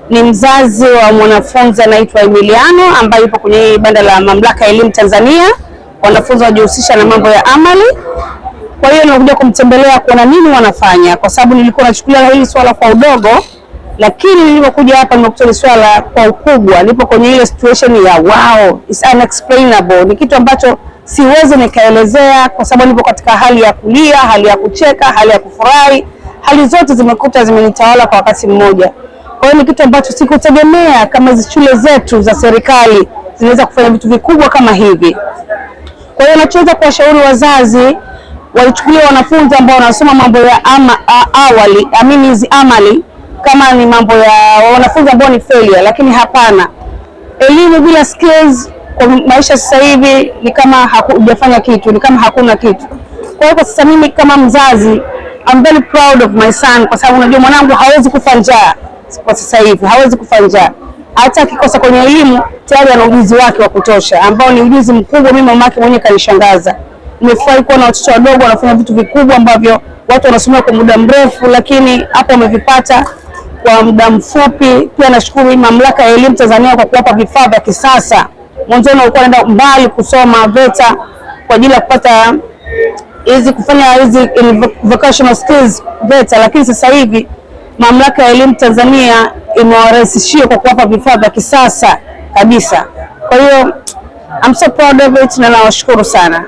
ni mzazi wa mwanafunzi anaitwa Emiliano ambaye yupo kwenye banda la Mamlaka ya Elimu Tanzania. Wanafunzi wajihusisha na mambo ya amali. Kwa hiyo nilikuja kumtembelea kuona nini wanafanya, kwa sababu nilikuwa nachukulia hili swala kwa udogo, lakini nilipokuja hapa nimekuta swala kwa ukubwa. Nipo kwenye ile situation ya wow, it's unexplainable. Ni kitu ambacho siwezi nikaelezea, kwa sababu nipo katika hali ya kulia, hali ya kucheka, hali ya kufurahi. Hali zote zimenitawala kwa wakati mmoja. Kwa hiyo ni kitu ambacho sikutegemea kama hizo shule zetu za serikali zinaweza kufanya vitu vikubwa kama hivi. Kwa hiyo nachoweza kuwashauri wazazi walichukulia wanafunzi ambao wanasoma mambo ya amali kama ni mambo ya wanafunzi ambao ni failure, lakini hapana. Elimu bila skills kwa maisha sasa hivi ni kama hujafanya kitu, ni kama hakuna kitu. Kwa hiyo sasa mimi kama mzazi I'm very proud of my son, kwa sababu unajua mwanangu hawezi kufa njaa kwa sasa hivi, hawezi kufa njaa. Hata akikosa kwenye elimu tayari ana ujuzi wake wa kutosha, ambao ni ujuzi mkubwa. Mimi mama yake mwenyewe kanishangaza. Nimefurahi kuona watoto wadogo wanafanya vitu vikubwa ambavyo watu wanasomea kwa muda mrefu, lakini hapo wamevipata kwa muda mfupi. Pia nashukuru Mamlaka ya Elimu Tanzania kwa kuwapa vifaa vya kisasa. Mwanzoni walikuwa wanaenda mbali kusoma VETA kwa ajili ya kupata kufanya hizi vocational skills VETA, lakini sasa hivi Mamlaka ya Elimu Tanzania imewarahisishia kwa kuwapa vifaa vya kisasa kabisa. Kwa hiyo I'm so proud of it na nawashukuru sana.